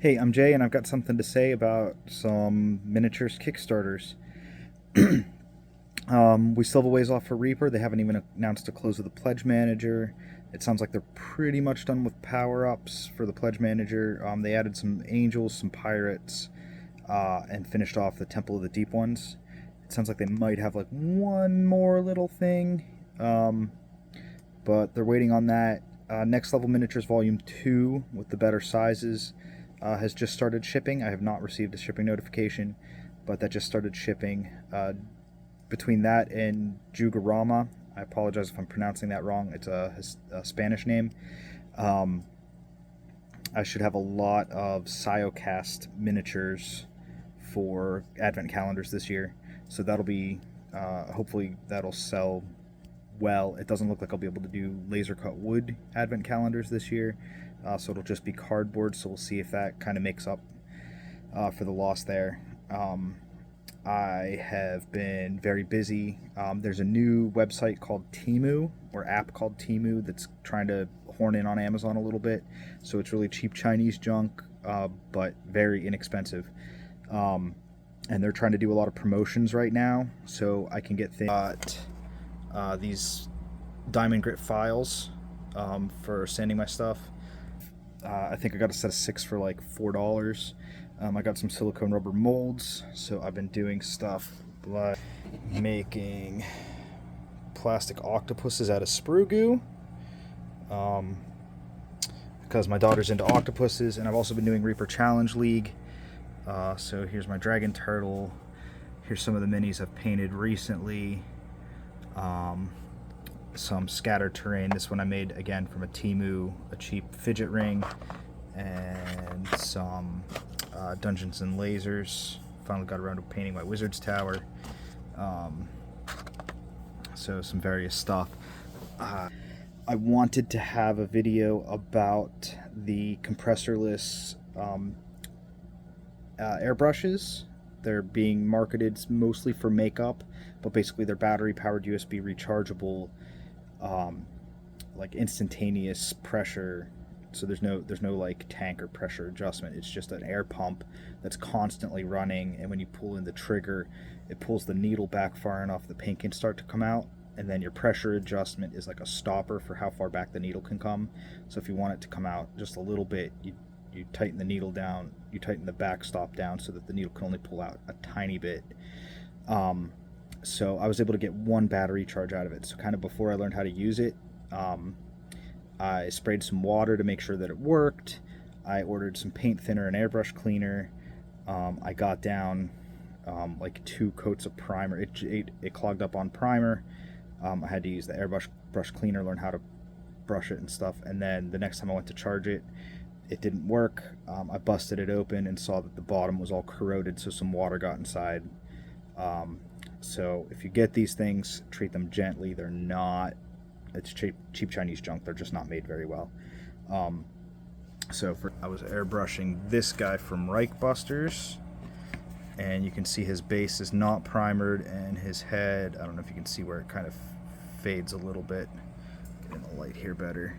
Hey, I'm Jay, and I've got something to say about some miniatures Kickstarters. We still have a ways off for Reaper. They haven't even announced a close of the Pledge Manager. It sounds like they're pretty much done with power-ups for the Pledge Manager. They added some Angels, some Pirates, and finished off the Temple of the Deep ones. It sounds like they might have like one more little thing, but they're waiting on that. Next Level Miniatures Volume 2 with the better sizes has just started shipping. I have not received a shipping notification, but that just started shipping. Between that and jeugorama, I apologize if I'm pronouncing that wrong. It's a Spanish name. I should have a lot of Siocast miniatures for Advent calendars this year, so that'll be hopefully that'll sell well. It doesn't look like I'll be able to do laser cut wood Advent calendars this year, so it'll just be cardboard. So we'll see if that kind of makes up for the loss there. I have been very busy. There's a new website called Temu, or app called Temu, that's trying to horn in on Amazon a little bit. So it's really cheap Chinese junk, but very inexpensive. And they're trying to do a lot of promotions right now, so I can get things. These diamond grit files for sanding my stuff. I think I got a set of 6 for like $4. I got some silicone rubber molds, so I've been doing stuff like making plastic octopuses out of sprue goo, because my daughter's into octopuses, and I've also been doing Reaper Challenge League. So here's my dragon turtle. Here's some of the minis I've painted recently. Some scattered terrain. This one I made again from a Temu, a cheap fidget ring, and some Dungeons and Lasers. Finally got around to painting my Wizard's Tower. So some various stuff. I wanted to have a video about the compressorless airbrushes. They're being marketed mostly for makeup, but basically they're battery-powered, USB rechargeable, like instantaneous pressure. So there's no like tank or pressure adjustment. It's just an air pump that's constantly running, and when you pull in the trigger, it pulls the needle back far enough the paint can start to come out, and then your pressure adjustment is like a stopper for how far back the needle can come. So if you want it to come out just a little bit, you tighten the needle down, you tighten the back stop down so that the needle can only pull out a tiny bit. So I was able to get one battery charge out of it. So kind of before I learned how to use it, I sprayed some water to make sure that it worked. I ordered some paint thinner and airbrush cleaner. I got down like 2 coats of primer. It clogged up on primer. I had to use the airbrush cleaner, learn how to brush it and stuff. And then the next time I went to charge it, it didn't work. I busted it open and saw that the bottom was all corroded, so some water got inside. So if you get these things, treat them gently. They're not, it's cheap Chinese junk. They're just not made very well. I was airbrushing this guy from Reichbusters, and you can see his base is not primered, and his head, I don't know if you can see where it kind of fades a little bit. Getting the light here better.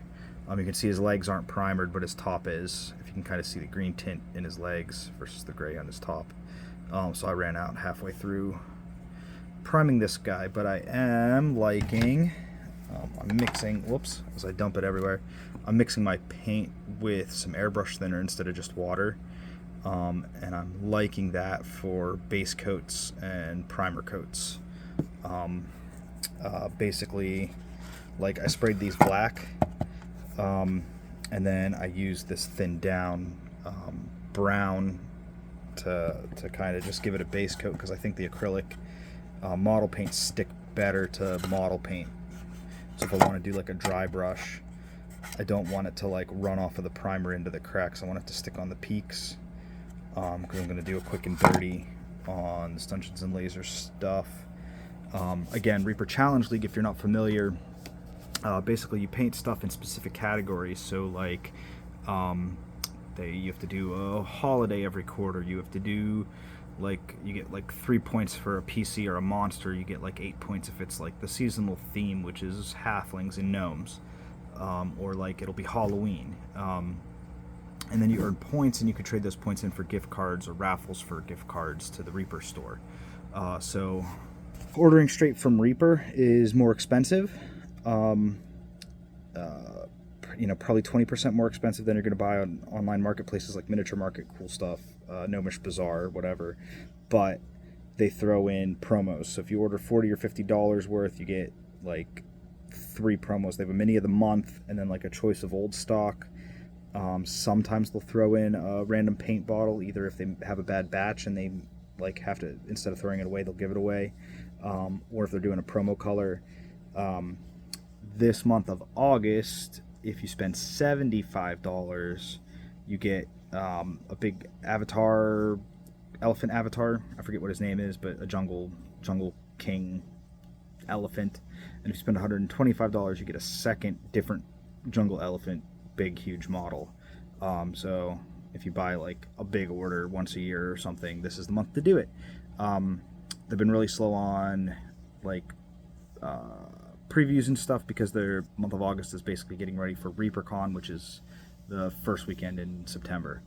You can see his legs aren't primered, but his top is. If you can kind of see the green tint in his legs versus the gray on his top. So I ran out halfway through priming this guy, but I am liking, I'm mixing, whoops, as I dump it everywhere, I'm mixing my paint with some airbrush thinner instead of just water, and I'm liking that for base coats and primer coats. Basically, like I sprayed these black, and then I used this thinned down brown to kind of just give it a base coat, because I think the acrylic model paints stick better to model paint. So if I want to do like a dry brush, I don't want it to like run off of the primer into the cracks. I want it to stick on the peaks, because I'm going to do a quick and dirty on this Dungeons and Lasers stuff. Again, Reaper Challenge League, if you're not familiar, basically you paint stuff in specific categories. So like you have to do a holiday every quarter. You have to do like, you get like 3 points for a PC or a monster. You get like 8 points if it's like the seasonal theme, which is halflings and gnomes, or like it'll be Halloween. and then you earn points, and you can trade those points in for gift cards or raffles for gift cards to the Reaper store. So ordering straight from Reaper is more expensive. Probably 20% more expensive than you're going to buy on online marketplaces like Miniature Market, Cool Stuff, Gnomish Bazaar, whatever. But they throw in promos. So if you order $40 or $50 worth, you get like 3 promos. They have a mini of the month, and then like a choice of old stock. Sometimes they'll throw in a random paint bottle, either if they have a bad batch and they like have to, instead of throwing it away, they'll give it away, or if they're doing a promo color. This month of August, if you spend $75, you get a big elephant avatar. I forget what his name is, but a jungle king elephant. And if you spend $125, you get a second different jungle elephant, big huge model. So if you buy like a big order once a year or something, this is the month to do it. They've been really slow on like previews and stuff because their month of August is basically getting ready for ReaperCon, which is the first weekend in September.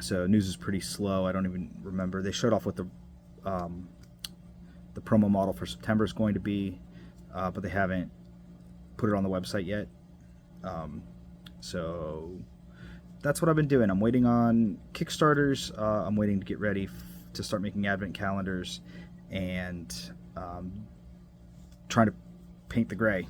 So news is pretty slow. I don't even remember. They showed off what the promo model for September is going to be, but they haven't put it on the website yet. So that's what I've been doing. I'm waiting on Kickstarters. I'm waiting to get ready to start making advent calendars, and trying to paint the gray.